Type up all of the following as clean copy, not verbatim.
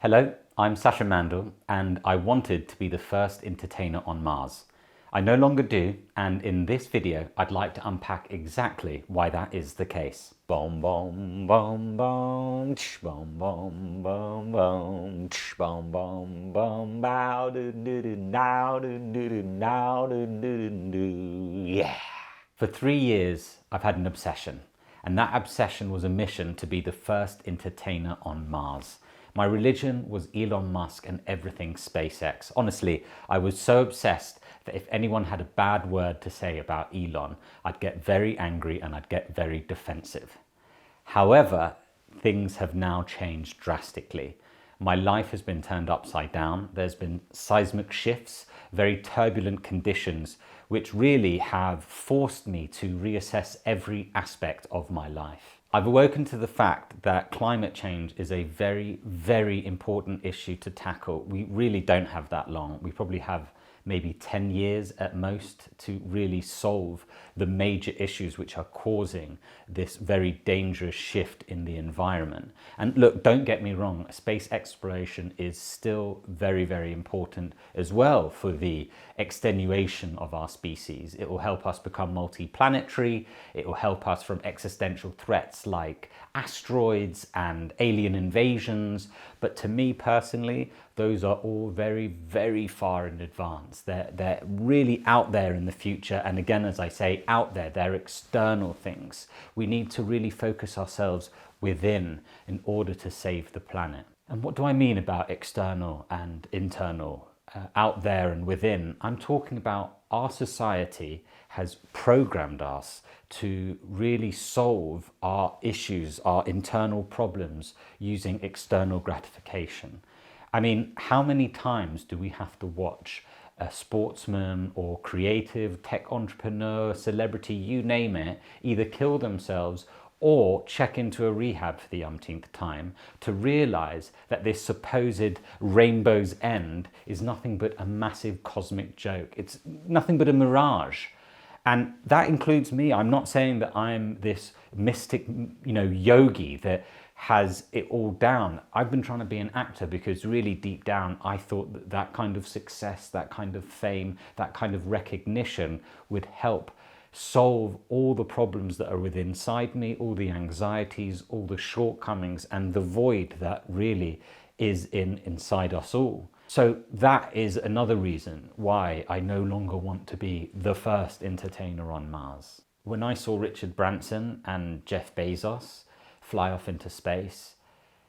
Hello, I'm Sasha Mandel, and I wanted to be the first entertainer on Mars. I no longer do, and in this video, I'd like to unpack exactly why that is the case. Boom, boom, boom, boom, tsh, boom, boom, boom, boom, tsh, boom, boom, boom, bow, do, do, do, now, do, do, do, now, do, do, do, do, yeah. For 3 years, I've had an obsession, and that obsession was a mission to be the first entertainer on Mars. My religion was Elon Musk and everything SpaceX. Honestly, I was so obsessed that if anyone had a bad word to say about Elon, I'd get very angry and I'd get very defensive. However, things have now changed drastically. My life has been turned upside down. There's been seismic shifts, very turbulent conditions, which really have forced me to reassess every aspect of my life. I've awoken to the fact that climate change is a very, very important issue to tackle. We really don't have that long. We probably have maybe 10 years at most to really solve the major issues which are causing this very dangerous shift in the environment. And look, don't get me wrong, space exploration is still very, very important as well for the extenuation of our species. It will help us become multi-planetary. It will help us from existential threats like asteroids and alien invasions. But to me personally, those are all very, very far in advance. They're really out there in the future. And again, as I say, out there, they're external things. We need to really focus ourselves within in order to save the planet. And what do I mean about external and internal? Out there and within? I'm talking about our society has programmed us to really solve our issues, our internal problems using external gratification. I mean, how many times do we have to watch a sportsman or creative, tech entrepreneur, celebrity, you name it, either kill themselves or check into a rehab for the umpteenth time to realize that this supposed rainbow's end is nothing but a massive cosmic joke. It's nothing but a mirage. And that includes me. I'm not saying that I'm this mystic, yogi that has it all down. I've been trying to be an actor because really deep down, I thought that that kind of success, that kind of fame, that kind of recognition would help solve all the problems that are within inside me, all the anxieties, all the shortcomings, and the void that really is inside us all. So that is another reason why I no longer want to be the first entertainer on Mars. When I saw Richard Branson and Jeff Bezos fly off into space,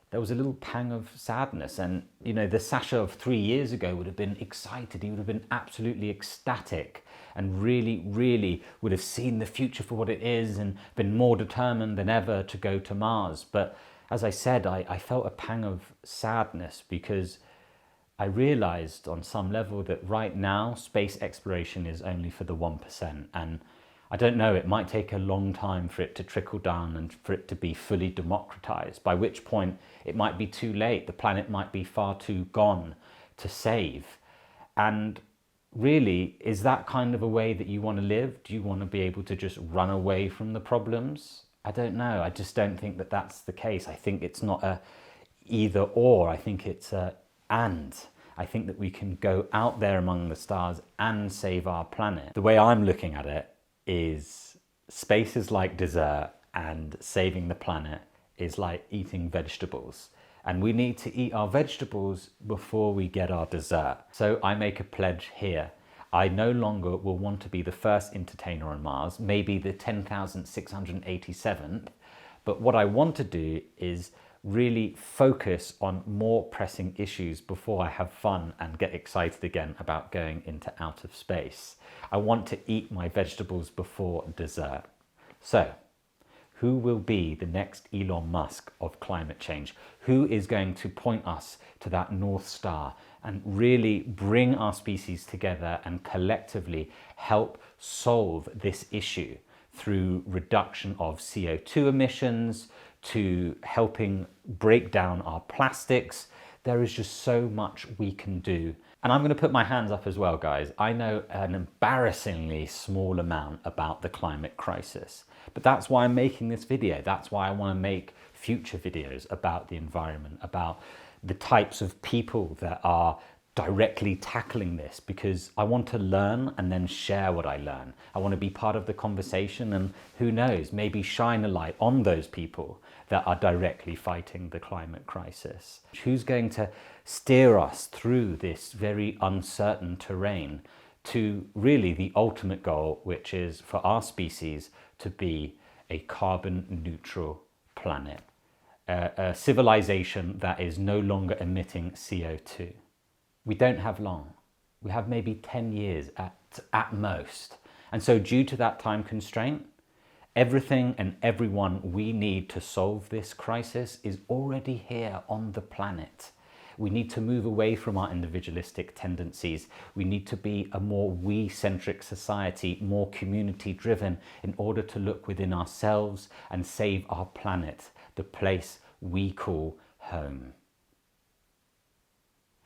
there was a little pang of sadness. And, the Sasha of 3 years ago would have been excited. He would have been absolutely ecstatic and really, really would have seen the future for what it is and been more determined than ever to go to Mars. But as I said, I felt a pang of sadness because I realized on some level that right now space exploration is only for the 1%. And I don't know, it might take a long time for it to trickle down and for it to be fully democratized, by which point it might be too late. The planet might be far too gone to save. And really, is that kind of a way that you want to live? Do you want to be able to just run away from the problems? I don't know. I just don't think that that's the case. I think it's not a either or. I think it's a and. I think that we can go out there among the stars and save our planet. The way I'm looking at it is space is like dessert and saving the planet is like eating vegetables. And we need to eat our vegetables before we get our dessert. So I make a pledge here. I no longer will want to be the first entertainer on Mars, maybe the 10,687th, but what I want to do is really focus on more pressing issues before I have fun and get excited again about going into outer space. I want to eat my vegetables before dessert. So, who will be the next Elon Musk of climate change? Who is going to point us to that North Star and really bring our species together and collectively help solve this issue through reduction of CO2 emissions, to helping break down our plastics? There is just so much we can do. And I'm going to put my hands up as well, guys. I know an embarrassingly small amount about the climate crisis, but that's why I'm making this video. That's why I want to make future videos about the environment, about the types of people that are directly tackling this, because I want to learn and then share what I learn. I want to be part of the conversation, and who knows, maybe shine a light on those people that are directly fighting the climate crisis. Who's going to steer us through this very uncertain terrain to really the ultimate goal, which is for our species to be a carbon neutral planet, a civilization that is no longer emitting CO2. We don't have long. We have maybe 10 years at most. And so due to that time constraint, everything and everyone we need to solve this crisis is already here on the planet. We need to move away from our individualistic tendencies. We need to be a more we-centric society, more community-driven, in order to look within ourselves and save our planet, the place we call home.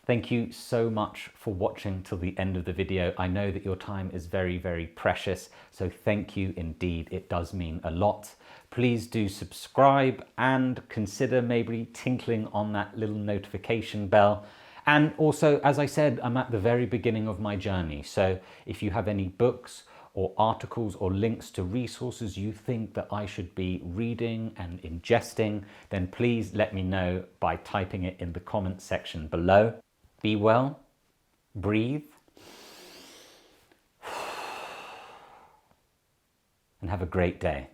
Thank you so much for watching till the end of the video. I know that your time is very, very precious, so thank you indeed. It does mean a lot. Please do subscribe and consider maybe tinkling on that little notification bell. And also, as I said, I'm at the very beginning of my journey. So if you have any books or articles or links to resources you think that I should be reading and ingesting, then please let me know by typing it in the comments section below. Be well, breathe, and have a great day.